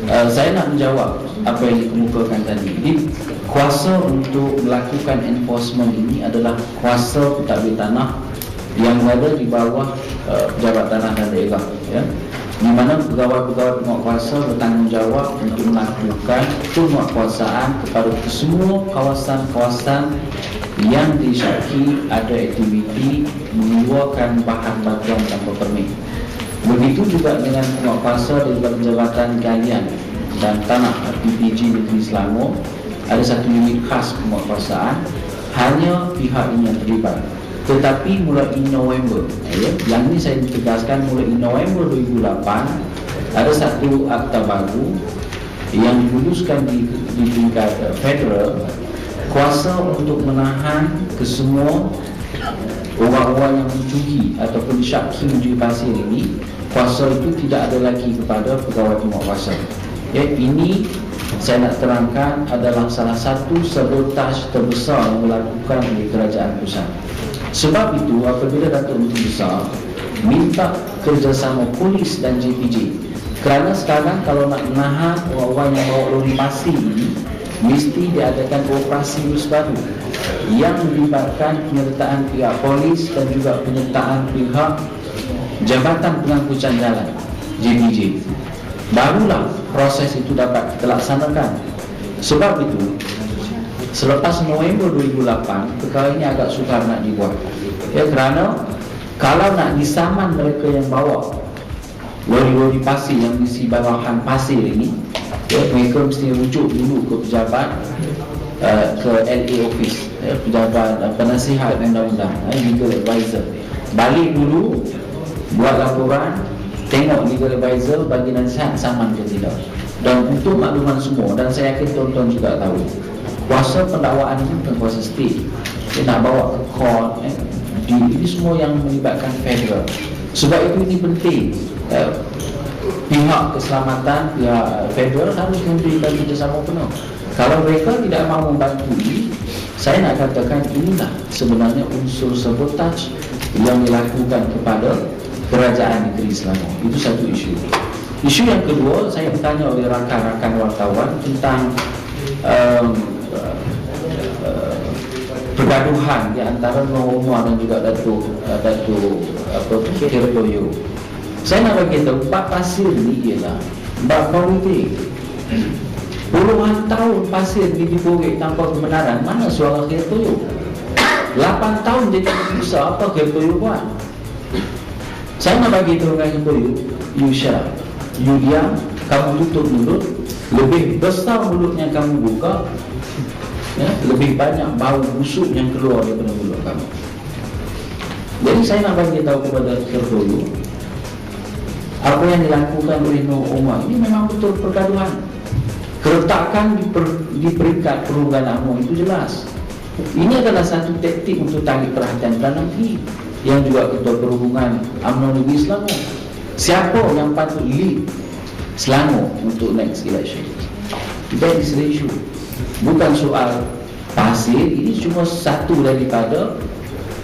Saya nak menjawab apa yang dikemukakan tadi. Jadi, kuasa untuk melakukan enforcement ini adalah kuasa pentadbir tanah yang berada di bawah pejabat tanah dan daerah, ya, di mana pegawai-pegawai penguatkuasa bertanggungjawab untuk melakukan penguatkuasaan kepada semua kawasan-kawasan yang disyaki ada aktiviti mengeluarkan bahan batuan tanpa permit. Begitu juga dengan penguatkuasa daripada Jabatan Galian dan Tanah PPG Negeri Selangor. Ada satu unit khas penguatkuasaan, hanya pihak ini yang terlibat. Tetapi mulai November, yang ini saya tegaskan, mulai November 2008 ada satu akta baru yang diluluskan di tingkat federal, kuasa untuk menahan kesemua orang-orang yang mencuri ataupun syaki mencuri pasir ini. Kuasa itu tidak ada lagi kepada pegawai penguatkuasa. Ya, ini saya nak terangkan adalah salah satu sabotaj terbesar yang dilakukan oleh kerajaan pusat. Sebab itu apabila Datuk Menteri Besar minta kerjasama polis dan JPJ, kerana sekarang kalau nak menahan orang-orang yang bawa lori pasir ini, mesti diadakan operasi baru yang melibatkan penyertaan pihak polis dan juga penyertaan pihak Jabatan Pengangkutan Jalan JPJ. Barulah proses itu dapat dilaksanakan. Sebab itu selepas November 2008 perkara ini agak sukar nak dibuat, ya, kerana kalau nak disaman mereka yang bawa lori-lori pasir yang mesti bawahan pasir ini, ya, mereka mesti rujuk dulu ke pejabat, ke LA office, ya, pejabat penasihat undang-undang, legal advisor. Balik dulu, buat laporan, tengok legal advisor bagi nasihat saman ke tidak. Dan untuk makluman semua, dan saya yakin tuan-tuan juga tahu, kuasa pendakwaan ini bukan kuasa state. Dia nak bawa ke court, ini semua yang melibatkan federal. Sebab itu ini penting, pihak keselamatan, pihak federal harus memberikan kerjasama penuh. Kalau mereka tidak mahu membantu ini, saya nak katakan inilah sebenarnya unsur sabotaj yang dilakukan kepada kerajaan negeri Selangor. Itu satu isu. Isu yang kedua, saya bertanya oleh rakan-rakan wartawan tentang pergaduhan di antara Nur Umar dan juga Datuk Hertoyo. Saya nak bagi tahu, bab pasir ni ialah bab politik. Puluhan tahun pasir diborek tanpa kebenaran. Mana suara Hertoyo? 8 tahun dia tak bisa, apa Hertoyo buat? Saya nak bagi tahu dengan Hertoyo, you shut up, you diam, kamu tutup mulut. Lebih besar mulut yang kamu buka, ya, lebih banyak bau busuk yang keluar daripada mulut kamu. Jadi saya nak bagi tahu kepada Hertoyo, apa yang dilakukan oleh Nur Umar ini memang betul pergaduhan. Keretakan di peringkat perunggan UMNO itu jelas. Ini adalah satu taktik untuk tarik perhatian Perdana Menteri yang juga Ketua Perhubungan UMNO Negeri Selangor. Siapa yang patut lead Selangor untuk next election? That is the issue. Bukan soal pasir. Ini cuma satu daripada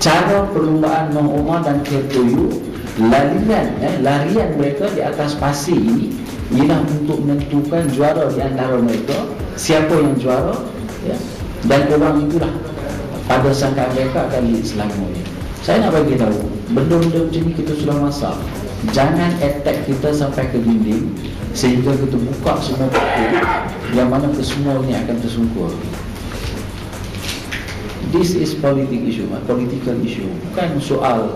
cara perlumbaan Nur Umar dan Hertoyo. Larian mereka di atas pasir ini ialah untuk menentukan juara di antara mereka, siapa yang juara, ya, dan orang itulah pada sangkaan mereka akan lead Selangor ini. Saya nak bagi tahu, benda-benda macam ni kita sudah masak. Jangan attack kita sampai ke dinding sehingga kita buka semua pintu yang mana kesemua ini akan tersungkur. This is political issue, bukan soal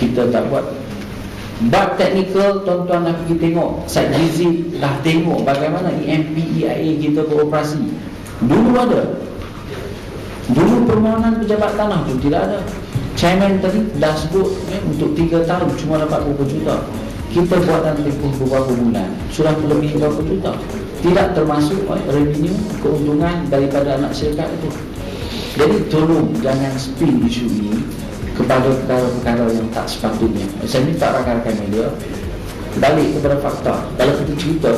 kita tak buat. Bab teknikal, tuan-tuan nak pergi tengok, Syed Rizzi dah tengok bagaimana EMPEIA kita beroperasi. Dulu ada, dulu permohonan pejabat tanah tu tidak ada. Chairman tadi dah sebut, untuk 3 tahun cuma dapat berapa juta. Kita buat dalam tempoh beberapa bulan sudah lebih berapa juta. Tidak termasuk revenue, keuntungan daripada anak syarikat itu. Jadi tolong jangan spin isu ini kepada perkara-perkara yang tak sepatutnya. Saya minta rakan-rakan media balik kepada fakta. Kalau kita cerita,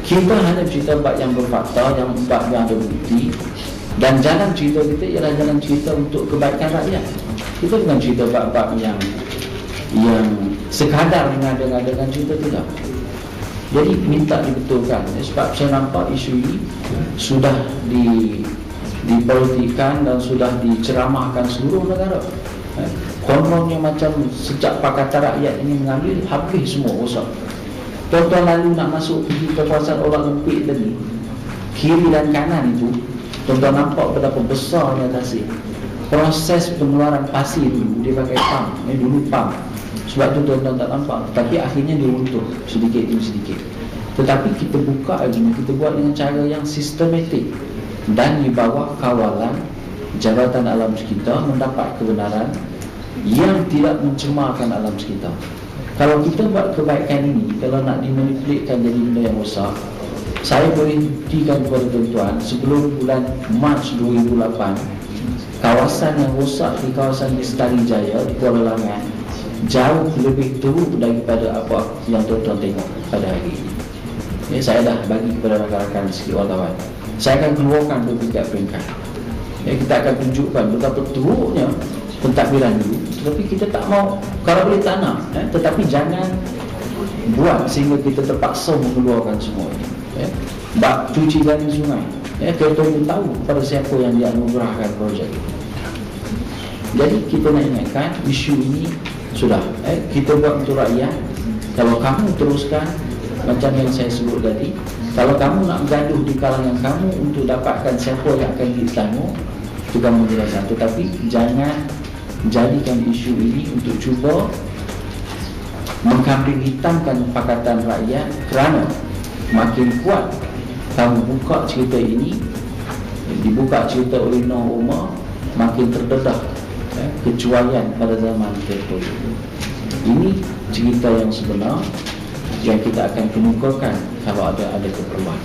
kita hanya cerita bab yang berfakta, yang bab yang ada bukti. Dan jalan cerita kita ialah jalan cerita untuk kebaikan rakyat. Kita bukan cerita bab-bab yang sekadar mengada-ngadakan cerita, tidak. Jadi minta dibetulkan, sebab saya nampak isu ini sudah dipolitikan dan sudah diceramahkan seluruh negara. Kononnya macam sejak Pakatan Rakyat ini mengambil, habis semua rosak. Tuan-tuan lalu nak masuk pergi ke kawasan Orang Lempit tadi, kiri dan kanan itu, tuan-tuan nampak betapa besarnya tasik. Proses pengeluaran pasir dulu dia pakai pump, dulu pump. Sebab tu tuan-tuan tak nampak, tapi akhirnya dia runtuh sedikit demi sedikit. Tetapi kita buka lagi, kita buat dengan cara yang sistematik dan di bawah kawalan Jabatan Alam Sekitar mendapat kebenaran yang tidak mencemarkan alam sekitar. Kalau kita buat kebaikan ini, kalau nak dimanipulkan jadi benda yang rosak, saya boleh buktikan kepada tuan-tuan, sebelum bulan Mac 2008, kawasan yang rosak di kawasan Lestari Jaya di Kuala Langat jauh lebih teruk daripada apa yang tuan-tuan tengok pada hari ini. Saya dah bagi kepada rakan-rakan sikit wartawan. Saya akan keluarkan peringkat-peringkat. Kita akan tunjukkan betapa teruknya pentadbiran dulu. Tetapi kita tak mau, kalau boleh tanam, tetapi jangan buat sehingga kita terpaksa mengeluarkan semua ini. Bak cuci jalan sungai, kita tahu pada siapa yang dianugerahkan projek itu. Jadi kita nak ingatkan isu ini sudah kita buat untuk rakyat. Kalau kamu teruskan macam yang saya sebut tadi, kalau kamu nak gaduh di kalangan kamu untuk dapatkan siapa yang akan ditanggung, itu kamu jelaskan. Tetapi jangan jadikan isu ini untuk cuba mengkambing hitamkan Pakatan Rakyat, kerana makin kuat kamu buka cerita ini, dibuka cerita oleh Noh Omar, makin terdedah kecuaian pada zaman tertentu. Ini cerita yang sebenar yang kita akan kemukakan kalau ada keperluan.